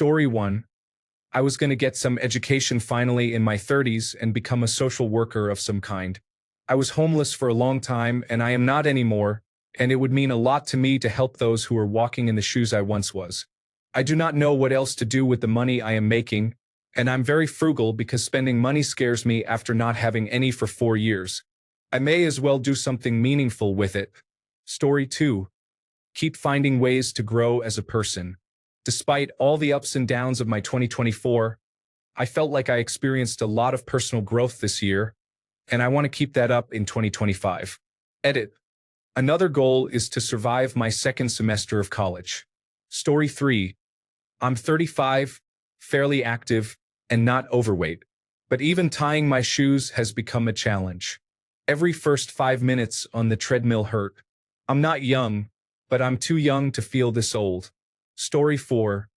Story 1. I was going to get some education finally in my 30s and become a social worker of some kind. I was homeless for a long time and I am not anymore, and it would mean a lot to me to help those who are walking in the shoes I once was. I do not know what else to do with the money I am making, and I'm very frugal because spending money scares me after not having any for 4 years. I may as well do something meaningful with it. Story 2. Keep finding ways to grow as a person. Despite all the ups and downs of my 2024, I felt like I experienced a lot of personal growth this year, and I want to keep that up in 2025. Edit. Another goal is to survive my second semester of college. Story 3. I'm 35, fairly active, and not overweight. But even tying my shoes has become a challenge. Every first 5 minutes on the treadmill hurt. I'm not young, but I'm too young to feel this old. Story 4.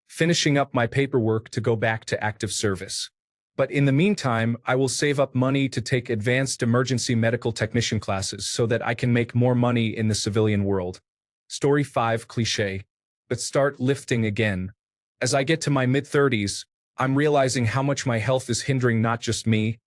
Finishing up my paperwork to go back to active service. But in the meantime, I will save up money to take advanced emergency medical technician classes so that I can make more money in the civilian world. Story 5. Cliché. But start lifting again. As I get to my mid-30s, I'm realizing how much my health is hindering not just me,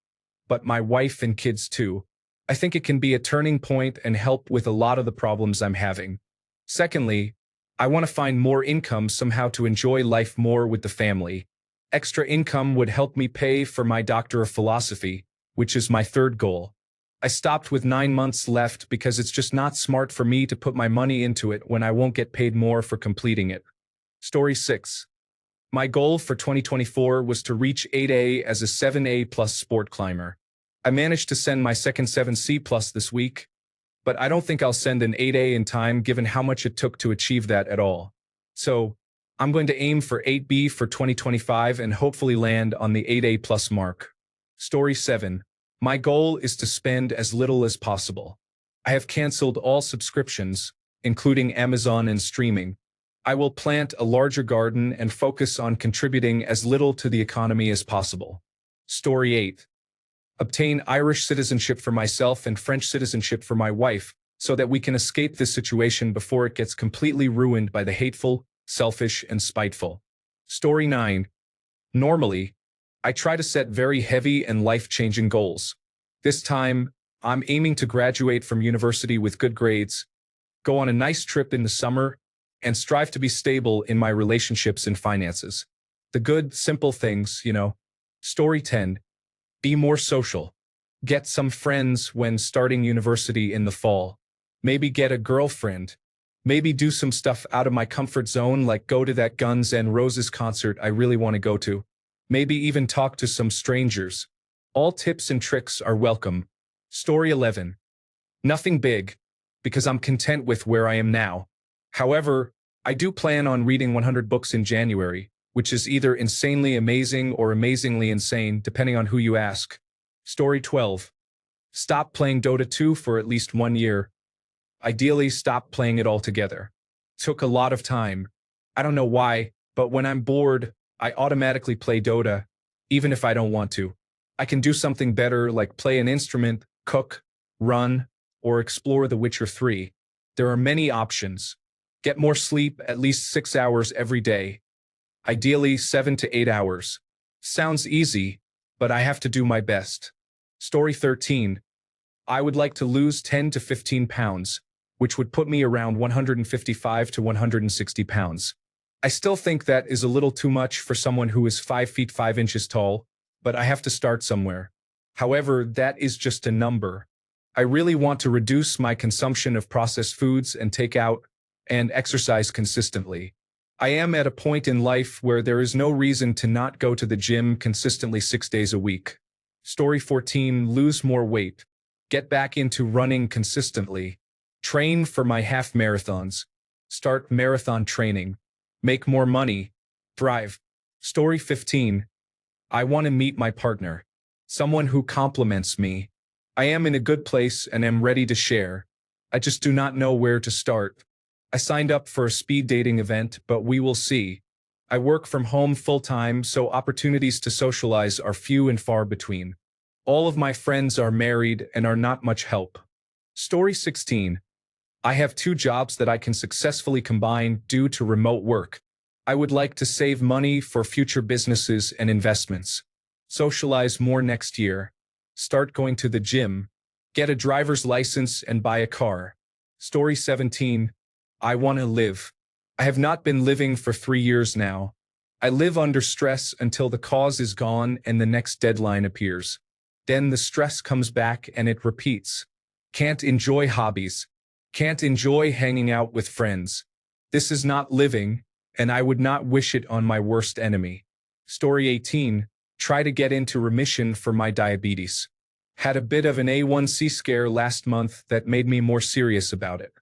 but my wife and kids too. I think it can be a turning point and help with a lot of the problems I'm having. Secondly, I want to find more income somehow to enjoy life more with the family. Extra income would help me pay for my Doctor of Philosophy, which is my third goal. I stopped with 9 months left because it's just not smart for me to put my money into it when I won't get paid more for completing it. Story 6. My goal for 2024 was to reach 8A as a 7A plus sport climber. I managed to send my second 7C plus this week, but I don't think I'll send an 8A in time given how much it took to achieve that at all. So, I'm going to aim for 8B for 2025 and hopefully land on the 8A plus mark. Story 7. My goal is to spend as little as possible. I have canceled all subscriptions, including Amazon and streaming. I will plant a larger garden and focus on contributing as little to the economy as possible. Story 8. Obtain Irish citizenship for myself and French citizenship for my wife, so that we can escape this situation before it gets completely ruined by the hateful, selfish, and spiteful. Story 9. Normally, I try to set very heavy and life-changing goals. This time, I'm aiming to graduate from university with good grades, go on a nice trip in the summer, and strive to be stable in my relationships and finances. The good, simple things, you know. Story 10. Be more social. Get some friends when starting university in the fall. Maybe get a girlfriend. Maybe do some stuff out of my comfort zone like go to that Guns N' Roses concert I really want to go to. Maybe even talk to some strangers. All tips and tricks are welcome. Story 11. Nothing big, because I'm content with where I am now. However, I do plan on reading 100 books in January, which is either insanely amazing or amazingly insane, depending on who you ask. Story 12. Stop playing Dota 2 for at least 1 year. Ideally, stop playing it altogether. Took a lot of time. I don't know why, but when I'm bored, I automatically play Dota, even if I don't want to. I can do something better like play an instrument, cook, run, or explore The Witcher 3. There are many options. Get more sleep, at least 6 hours every day. Ideally, 7 to 8 hours. Sounds easy, but I have to do my best. Story 13. I would like to lose 10 to 15 pounds, which would put me around 155 to 160 pounds. I still think that is a little too much for someone who is 5 feet 5 inches tall, but I have to start somewhere. However, that is just a number. I really want to reduce my consumption of processed foods and take out and exercise consistently. I am at a point in life where there is no reason to not go to the gym consistently 6 days a week. Story 14. Lose more weight. Get back into running consistently. Train for my half marathons. Start marathon training. Make more money. Thrive. Story 15. I want to meet my partner. Someone who compliments me. I am in a good place and am ready to share. I just do not know where to start. I signed up for a speed dating event, but we will see. I work from home full-time, so opportunities to socialize are few and far between. All of my friends are married and are not much help. Story 16. I have 2 jobs that I can successfully combine due to remote work. I would like to save money for future businesses and investments. Socialize more next year. Start going to the gym. Get a driver's license and buy a car. Story 17. I want to live. I have not been living for 3 years now. I live under stress until the cause is gone and the next deadline appears. Then the stress comes back and it repeats. Can't enjoy hobbies. Can't enjoy hanging out with friends. This is not living, and I would not wish it on my worst enemy. Story 18. Try to get into remission for my diabetes. Had a bit of an A1C scare last month that made me more serious about it.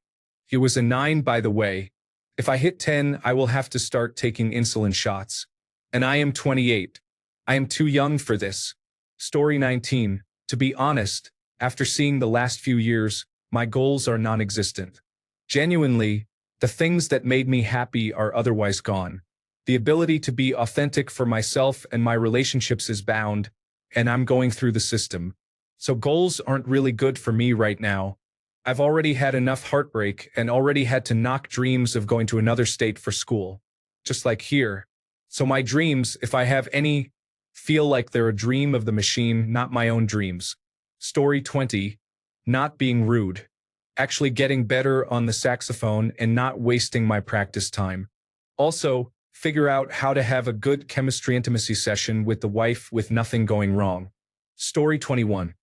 It was a 9, by the way. If I hit 10, I will have to start taking insulin shots. And I am 28. I am too young for this. Story 19. To be honest, after seeing the last few years, my goals are non-existent. Genuinely, the things that made me happy are otherwise gone. The ability to be authentic for myself and my relationships is bound, and I'm going through the system. So goals aren't really good for me right now. I've already had enough heartbreak and already had to knock dreams of going to another state for school. Just like here. So my dreams, if I have any, feel like they're a dream of the machine, not my own dreams. Story 20. Not being rude. Actually getting better on the saxophone and not wasting my practice time. Also, figure out how to have a good chemistry intimacy session with the wife with nothing going wrong. Story 21.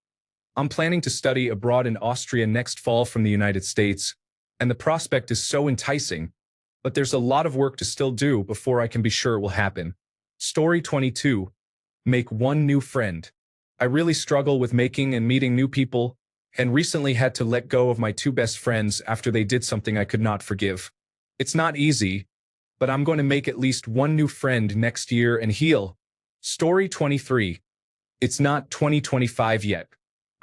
I'm planning to study abroad in Austria next fall from the United States, and the prospect is so enticing, but there's a lot of work to still do before I can be sure it will happen. Story 22. Make one new friend. I really struggle with making and meeting new people, and recently had to let go of my 2 best friends after they did something I could not forgive. It's not easy, but I'm going to make at least one new friend next year and heal. Story 23. It's not 2025 yet.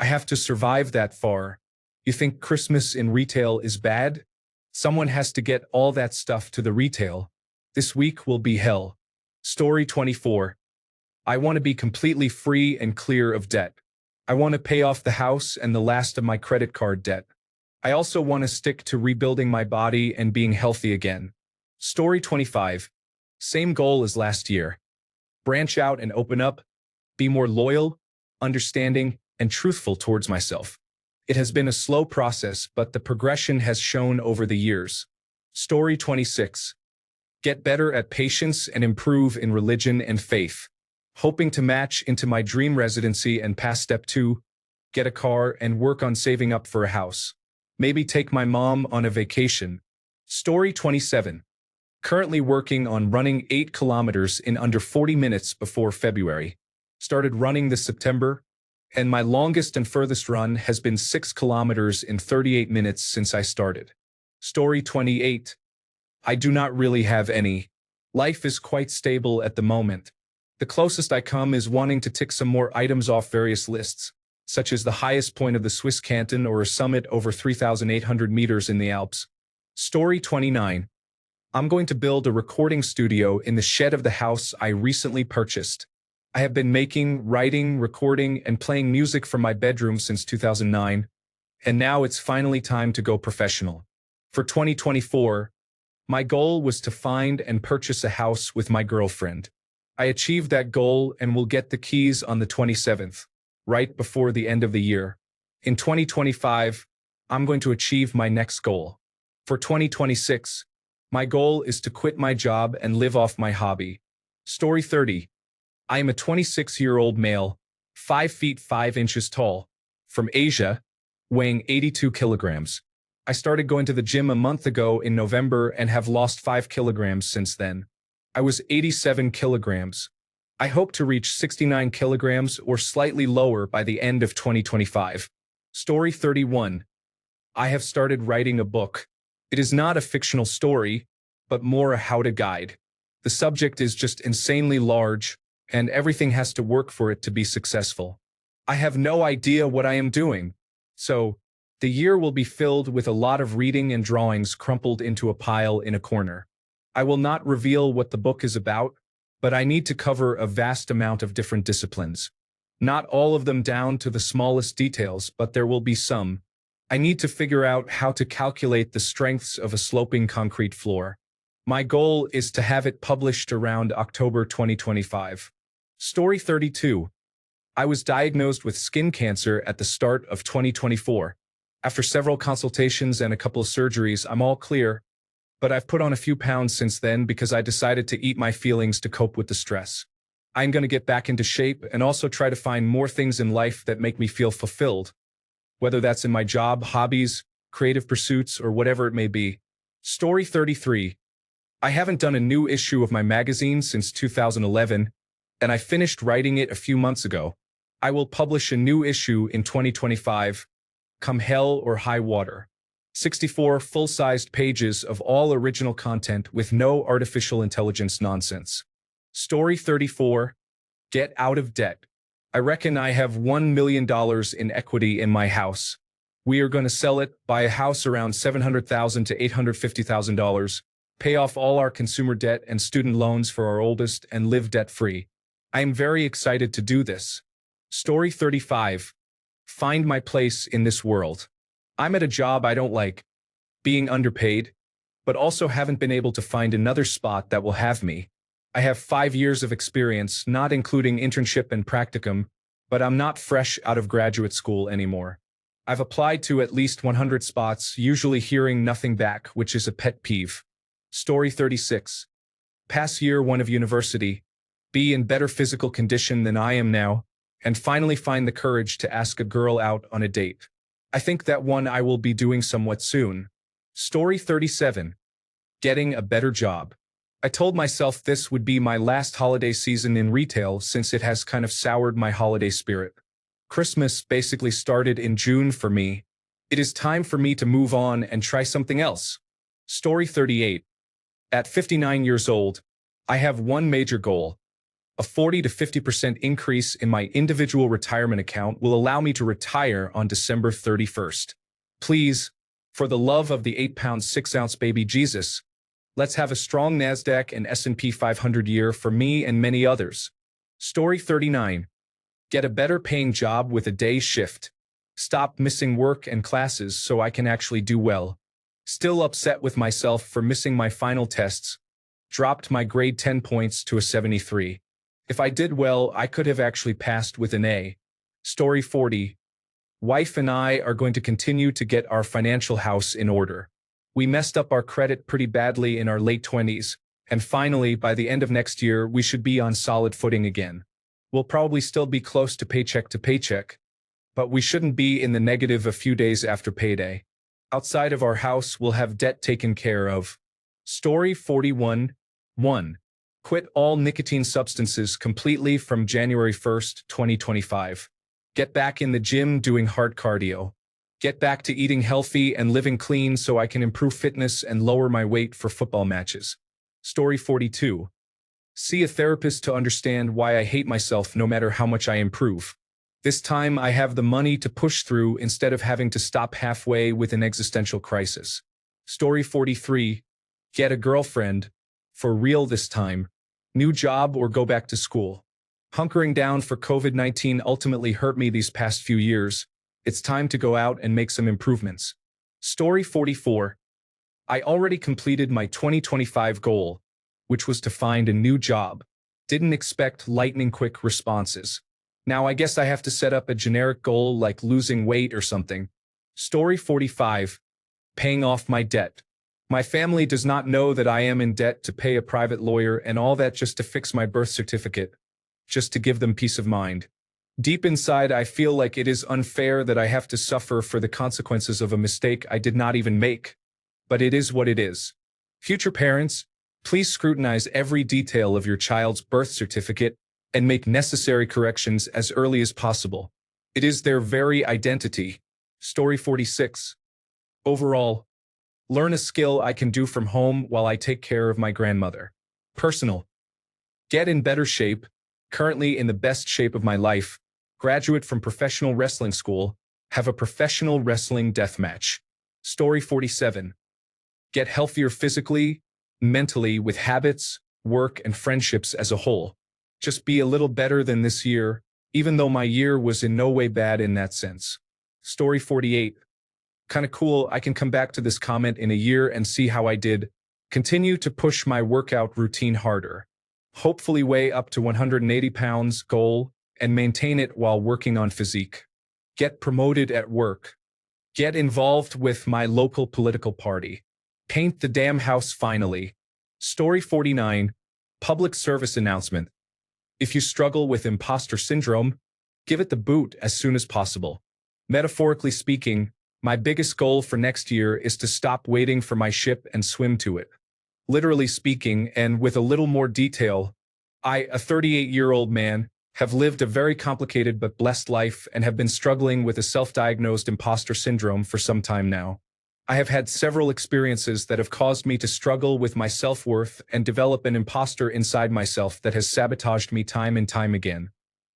I have to survive that far. You think Christmas in retail is bad? Someone has to get all that stuff to the retail. This week will be hell. Story 24. I want to be completely free and clear of debt. I want to pay off the house and the last of my credit card debt. I also want to stick to rebuilding my body and being healthy again. Story 25. Same goal as last year. Branch out and open up. Be more loyal, understanding, and truthful towards myself. It has been a slow process, but the progression has shown over the years. Story 26. Get better at patience and improve in religion and faith. Hoping to match into my dream residency and pass step 2, get a car and work on saving up for a house. Maybe take my mom on a vacation. Story 27. Currently working on running 8 kilometers in under 40 minutes before February. Started running this September, and my longest and furthest run has been 6 kilometers in 38 minutes since I started. Story 28. I do not really have any. Life is quite stable at the moment. The closest I come is wanting to tick some more items off various lists, such as the highest point of the Swiss canton or a summit over 3,800 meters in the Alps. Story 29. I'm going to build a recording studio in the shed of the house I recently purchased. I have been making, writing, recording, and playing music from my bedroom since 2009, and now it's finally time to go professional. For 2024, my goal was to find and purchase a house with my girlfriend. I achieved that goal and will get the keys on the 27th, right before the end of the year. In 2025, I'm going to achieve my next goal. For 2026, my goal is to quit my job and live off my hobby. Story 30. I am a 26-year-old male, 5 feet 5 inches tall, from Asia, weighing 82 kilograms. I started going to the gym a month ago in November and have lost 5 kilograms since then. I was 87 kilograms. I hope to reach 69 kilograms or slightly lower by the end of 2025. Story 31. I have started writing a book. It is not a fictional story, but more a how-to guide. The subject is just insanely large, and everything has to work for it to be successful. I have no idea what I am doing. So, the year will be filled with a lot of reading and drawings crumpled into a pile in a corner. I will not reveal what the book is about, but I need to cover a vast amount of different disciplines. Not all of them down to the smallest details, but there will be some. I need to figure out how to calculate the strengths of a sloping concrete floor. My goal is to have it published around October 2025. Story 32. I was diagnosed with skin cancer at the start of 2024. After several consultations and a couple of surgeries, I'm all clear, but I've put on a few pounds since then because I decided to eat my feelings to cope with the stress. I'm going to get back into shape and also try to find more things in life that make me feel fulfilled, whether that's in my job, hobbies, creative pursuits, or whatever it may be. Story 33. I haven't done a new issue of my magazine since 2011, and I finished writing it a few months ago. I will publish a new issue in 2025, come hell or high water. 64 full-sized pages of all original content with no artificial intelligence nonsense. Story 34. Get out of debt. I reckon I have $1 million in equity in my house. We are going to sell it, buy a house around $700,000 to $850,000, pay off all our consumer debt and student loans for our oldest, and live debt-free. I am very excited to do this. Story 35. Find my place in this world. I'm at a job I don't like, being underpaid, but also haven't been able to find another spot that will have me. I have 5 years of experience, not including internship and practicum, but I'm not fresh out of graduate school anymore. I've applied to at least 100 spots, usually hearing nothing back, which is a pet peeve. Story 36. Pass year 1 of university, be in better physical condition than I am now, and finally find the courage to ask a girl out on a date. I think that one I will be doing somewhat soon. Story 37. Getting a better job. I told myself this would be my last holiday season in retail since it has kind of soured my holiday spirit. Christmas basically started in June for me. It is time for me to move on and try something else. Story 38. At 59 years old, I have one major goal. A 40 to 50% increase in my individual retirement account will allow me to retire on December 31st. Please, for the love of the 8-pound 6-ounce baby Jesus, let's have a strong NASDAQ and S&P 500 year for me and many others. Story 39. Get a better paying job with a day shift. Stop missing work and classes so I can actually do well. Still upset with myself for missing my final tests. Dropped my grade 10 points to a 73. If I did well, I could have actually passed with an A. Story 40. Wife and I are going to continue to get our financial house in order. We messed up our credit pretty badly in our late 20s, and finally, by the end of next year, we should be on solid footing again. We'll probably still be close to paycheck, but we shouldn't be in the negative a few days after payday. Outside of our house, we'll have debt taken care of. Story 41. 1. Quit all nicotine substances completely from January 1st, 2025. Get back in the gym doing hard cardio. Get back to eating healthy and living clean so I can improve fitness and lower my weight for football matches. Story 42. See a therapist to understand why I hate myself no matter how much I improve. This time I have the money to push through instead of having to stop halfway with an existential crisis. Story 43. Get a girlfriend. For real this time. New job or go back to school. Hunkering down for COVID-19 ultimately hurt me these past few years. It's time to go out and make some improvements. Story 44. I already completed my 2025 goal, which was to find a new job. Didn't expect lightning-quick responses. Now I guess I have to set up a generic goal like losing weight or something. Story 45. Paying off my debt. My family does not know that I am in debt to pay a private lawyer and all that just to fix my birth certificate, just to give them peace of mind. Deep inside, I feel like it is unfair that I have to suffer for the consequences of a mistake I did not even make. But it is what it is. Future parents, please scrutinize every detail of your child's birth certificate and make necessary corrections as early as possible. It is their very identity. Story 46. Overall, learn a skill I can do from home while I take care of my grandmother. Personal. Get in better shape, currently in the best shape of my life, graduate from professional wrestling school, have a professional wrestling deathmatch. Story 47. Get healthier physically, mentally with habits, work, and friendships as a whole. Just be a little better than this year, even though my year was in no way bad in that sense. Story 48. Kinda cool, I can come back to this comment in a year and see how I did. Continue to push my workout routine harder. Hopefully weigh up to 180 pounds goal and maintain it while working on physique. Get promoted at work. Get involved with my local political party. Paint the damn house finally. Story 49. Public service announcement. If you struggle with imposter syndrome, give it the boot as soon as possible. Metaphorically speaking, my biggest goal for next year is to stop waiting for my ship and swim to it. Literally speaking, and with a little more detail, I, a 38-year-old man, have lived a very complicated but blessed life and have been struggling with a self-diagnosed imposter syndrome for some time now. I have had several experiences that have caused me to struggle with my self-worth and develop an imposter inside myself that has sabotaged me time and time again.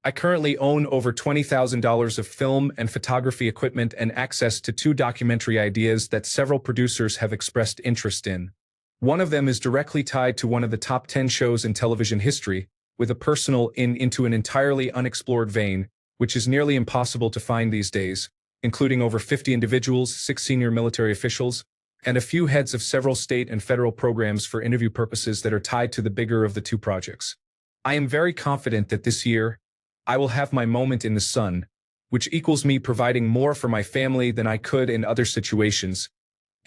I currently own over $20,000 of film and photography equipment and access to 2 documentary ideas that several producers have expressed interest in. One of them is directly tied to one of the top 10 shows in television history, with a personal into an entirely unexplored vein, which is nearly impossible to find these days, including over 50 individuals, 6 senior military officials, and a few heads of several state and federal programs for interview purposes that are tied to the bigger of the 2 projects. I am very confident that this year, I will have my moment in the sun, which equals me providing more for my family than I could in other situations,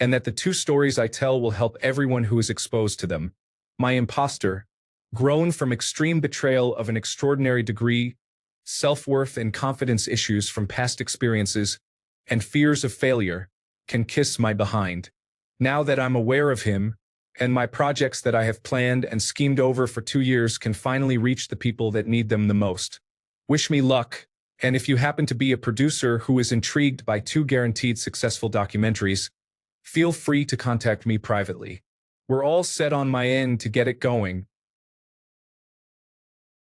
and that the 2 stories I tell will help everyone who is exposed to them. My imposter, grown from extreme betrayal of an extraordinary degree, self-worth and confidence issues from past experiences, and fears of failure, can kiss my behind. Now that I'm aware of him, and my projects that I have planned and schemed over for 2 years can finally reach the people that need them the most. Wish me luck, and if you happen to be a producer who is intrigued by 2 guaranteed successful documentaries, feel free to contact me privately. We're all set on my end to get it going,